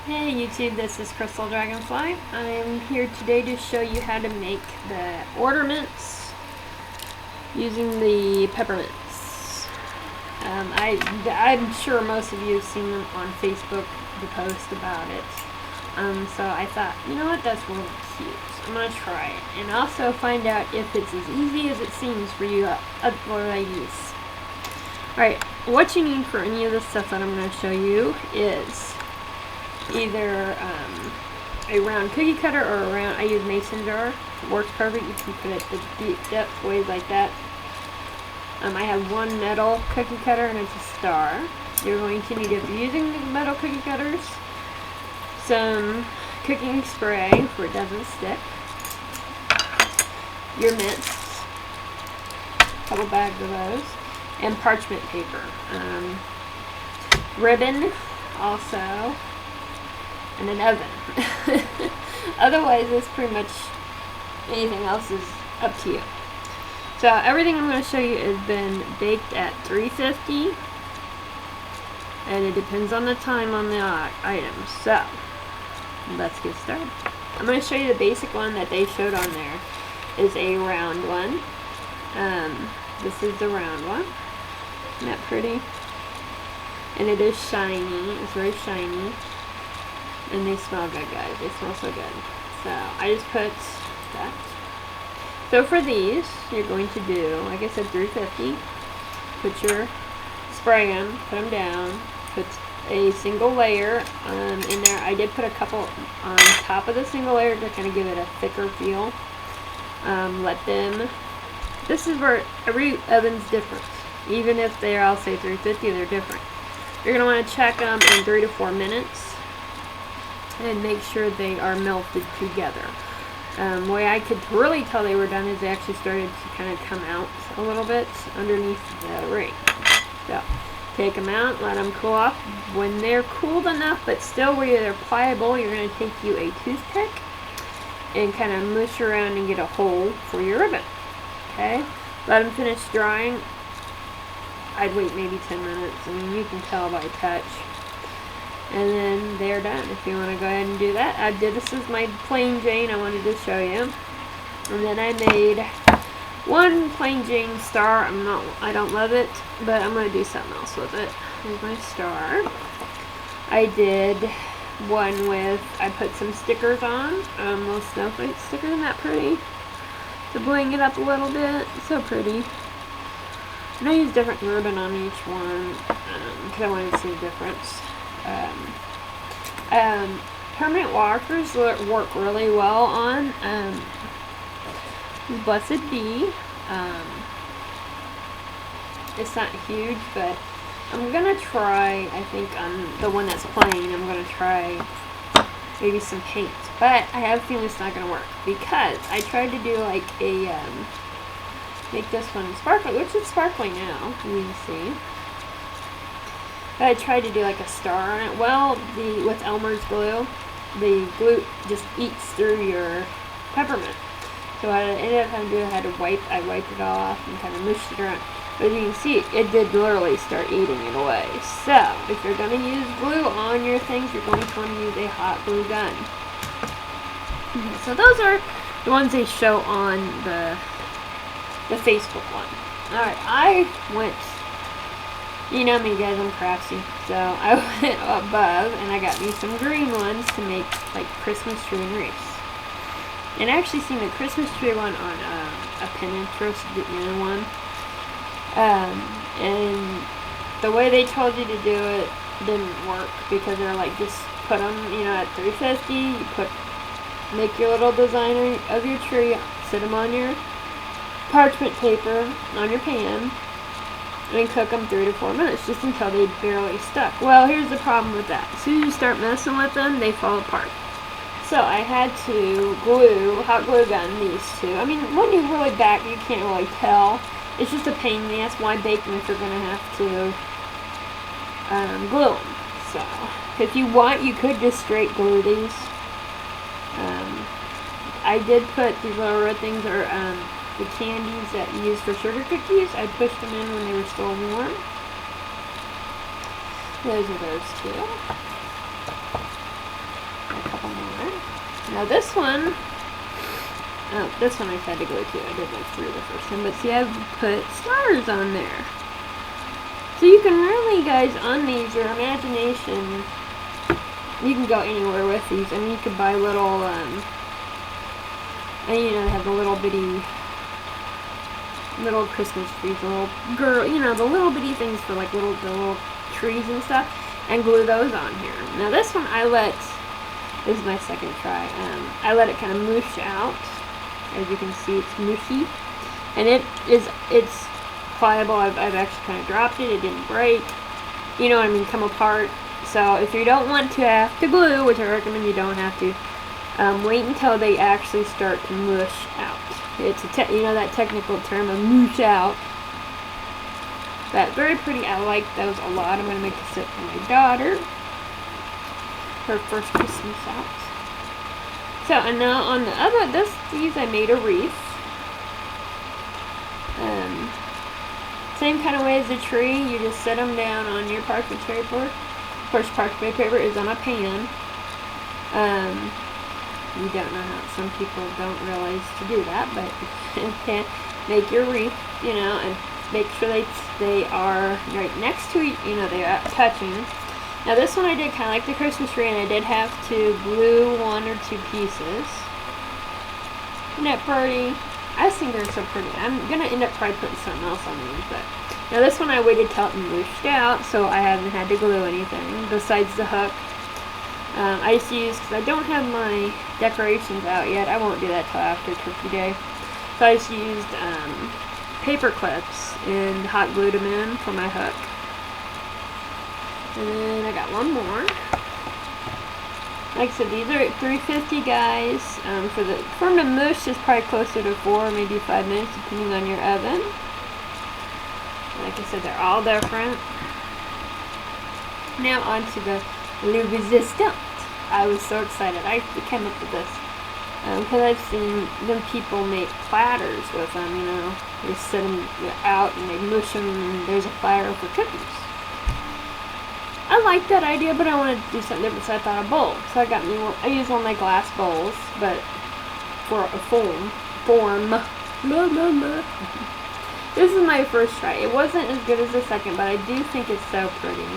Hey YouTube, this is Crystal Dragonfly. I'm here today to show you how to make the ornaments using the peppermints. I'm sure most of you have seen them on Facebook, the post about it. So I thought, you know what, that's really cute. I'm going to try it and also find out if it's as easy as it seems for you other ladies. Alright, what you need for any of the stuff that I'm going to show you is either a round cookie cutter or a round, I use mason jar. It works perfect. You can put it the deep depth ways like that. I have one metal cookie cutter and it's a star. You're going to need, if you're using the metal cookie cutters, some cooking spray where it doesn't stick, your mints, a couple bags of those, and parchment paper. Ribbon also, and an oven. Otherwise, it's pretty much anything else is up to you. So everything I'm going to show you has been baked at 350, and it depends on the time on the items. So let's get started. I'm going to show you the basic one that they showed on there is a round one. This is the round one. Isn't that pretty? And it is shiny. It's very shiny. And they smell good, guys. They smell so good. So I just put that. So for these, you're going to do, like I said, 350. Put your spray in, put them down. Put a single layer in there. I did put a couple on top of the single layer to kind of give it a thicker feel. Let them. This is where every oven's different. Even if they're, I'll say 350, they're different. You're going to want to check them in 3 to 4 minutes. And make sure they are melted together. The way I could really tell they were done is they actually started to kind of come out a little bit underneath the ring. So, take them out, let them cool off. When they're cooled enough, but still where they're pliable, you're going to take you a toothpick and kind of mush around and get a hole for your ribbon. Okay? Let them finish drying. I'd wait maybe 10 minutes, and you can tell by touch. And then they're done. If you want to go ahead and do that, this is my plain Jane I wanted to show you. And then I made one plain Jane star. I don't love it, but I'm going to do something else with it. Here's my star. I did one with, I put some stickers on, little snowflake stickers. Isn't that pretty? To bling it up a little bit. So pretty. And I use different ribbon on each one because I wanted to see the difference. Permanent markers work really well on Blessed Bee. It's not huge, but I'm gonna try, I think on the one that's plain, I'm gonna try maybe some paint. But I have a feeling it's not gonna work because I tried to do like a make this one sparkly, which is sparkly now, you can see. I tried to do like a star on it. Well, with Elmer's glue, the glue just eats through your peppermint. So what I ended up having to do, I wiped it all off and kind of mushed it around. But as you can see, it did literally start eating it away. So, if you're going to use glue on your things, you're going to want to use a hot glue gun. Okay, so those are the ones they show on the Facebook one. Alright, I went... You know me, guys, I'm crafty. So I went above and I got me some green ones to make like Christmas tree and wreaths. And I actually seen the Christmas tree one on a Pinterest, one. And the way they told you to do it didn't work because they're like, just put them, at 350. You make your little design of your tree, sit them on your parchment paper on your pan. And cook them 3 to 4 minutes just until they barely stuck. Well, here's the problem with that. As soon as you start messing with them, they fall apart. So I had to hot glue gun these two. I mean, when you really back, you can't really tell. It's just a pain in the ass. Why bake them if you're going to have to glue them? So, if you want, you could just straight glue these. I did put these little red things, or the candies that you use for sugar cookies. I pushed them in when they were still warm. Those are those two. Now this one, oh, this one I had to glue too. I did like 3 the first time, but see, I've put stars on there. So you can really, guys, on these, your imagination, you can go anywhere with these. I mean, you could buy little, and you know, they have the little bitty, little Christmas trees, the little girl, you know, the little bitty things for like the little trees and stuff, and glue those on here. Now this one this is my second try, I let it kind of moosh out. As you can see, it's mushy, and it's pliable. I've actually kind of dropped it. It didn't break. You know what I mean? Come apart. So if you don't want to have to glue, which I recommend you don't have to, wait until they actually start to mush out. It's you know that technical term of mush out. But very pretty. I like those a lot. I'm gonna make this it for my daughter. Her first Christmas out. So, and now on the other, these I made a wreath. Same kind of way as the tree. You just set them down on your parchment paper. Of course, parchment paper is on a pan. You don't know how some people don't realize to do that, but you can make your wreath, you know, and make sure they are right next to each, you know, they are touching. Now this one I did kind of like the Christmas tree, and I did have to glue 1 or 2 pieces. Isn't that pretty? I just think they're so pretty. I'm going to end up probably putting something else on these, but now this one I waited till it mushed out, so I haven't had to glue anything besides the hook. I just used, because I don't have my decorations out yet, I won't do that till after Turkey Day, so I just used paper clips and hot glued them in for my hook. And then I got one more. Like I said, these are at $3.50, guys. For them to mush is probably closer to 4, maybe 5 minutes, depending on your oven. Like I said, they're all different. Now on to the Le Resistant. I was so excited. I came up with this because I've seen them people make platters with them. You know, they set them out and they mush them, and there's a platter for cookies. I like that idea, but I wanted to do something different, so I thought a bowl. So I got me one. I use one of my glass bowls, but for a form. This is my first try. It wasn't as good as the second, but I do think it's so pretty.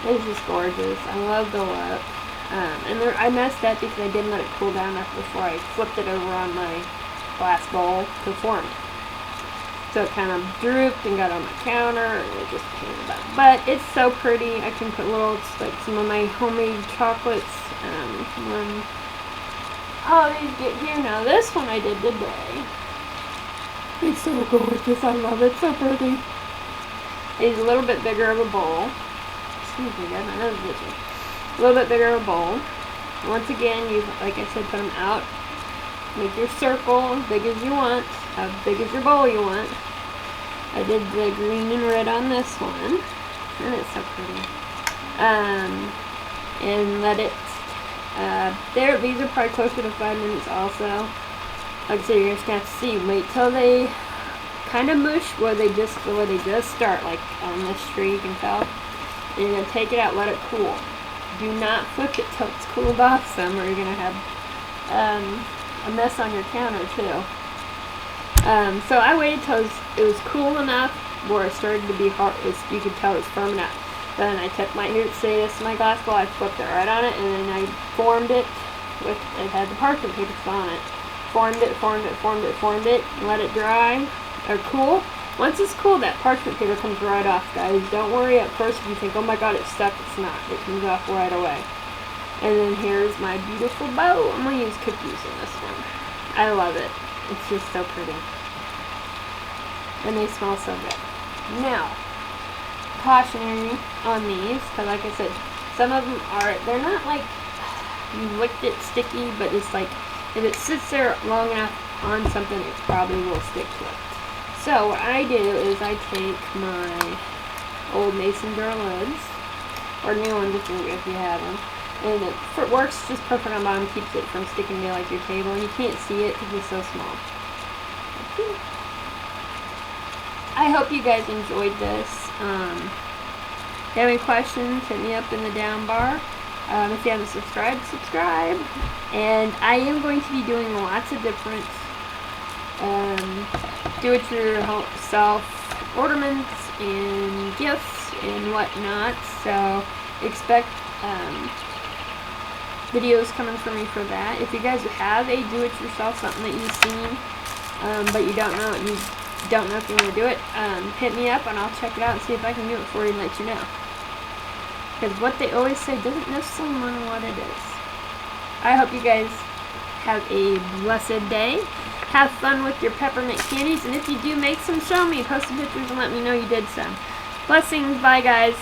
It's just gorgeous. I love the look. And I messed up because I didn't let it cool down enough before I flipped it over on my glass bowl to form it. So it kind of drooped and got on my counter, and it just came about. But it's so pretty. I can put little, like some of my homemade chocolates when holidays get here. Now this one I did today. It's so gorgeous. I love it. So pretty. It's a little bit bigger of a bowl. Excuse me, guys. My nose is itchy. A little bit bigger of a bowl. Once again, you, like I said, put them out. Make your circle as big as you want. How big is your bowl you want. I did the green and red on this one. And it's so pretty. And let it, these are probably closer to 5 minutes also. Like I said, you're just going to have to see. Wait till they kind of mush where they just start, like on this tree, you can tell. And you're going to take it out, let it cool. Do not flip it till it's cooled off some, or you're going to have a mess on your counter too. So I waited till it was cool enough where it started to be hard. You could tell it was firm enough. Then I took this is my glass bowl, I flipped it right on it, and then I formed it with, it had the parchment paper on it. Formed it, and let it dry, or cool. Once it's cool, that parchment paper comes right off, guys. Don't worry at first if you think, oh my god, it's stuck. It's not. It comes off right away. And then here's my beautiful bow. I'm going to use cookies in this one. I love it. It's just so pretty. And they smell so good. Now, cautionary on these, because like I said, some of them they're not like, you licked it sticky, but it's like, if it sits there long enough on something, it probably will stick to it. So what I do is I take my old mason jar lids, or new ones if you have them, and it works just perfect on bottom, keeps it from sticking to like your table. You can't see it because it's so small. I hope you guys enjoyed this. If you have any questions, hit me up in the down bar. If you haven't subscribed, subscribe. And I am going to be doing lots of different do-it-yourself ornaments and gifts and whatnot. So expect videos coming from me for that. If you guys have a do-it-yourself, something that you've seen, but you don't know if you want to do it, hit me up and I'll check it out and see if I can do it for you and let you know. Because what they always say doesn't necessarily mean what it is. I hope you guys have a blessed day. Have fun with your peppermint candies, and if you do make some, show me. Post some pictures and let me know you did some. Blessings. Bye, guys.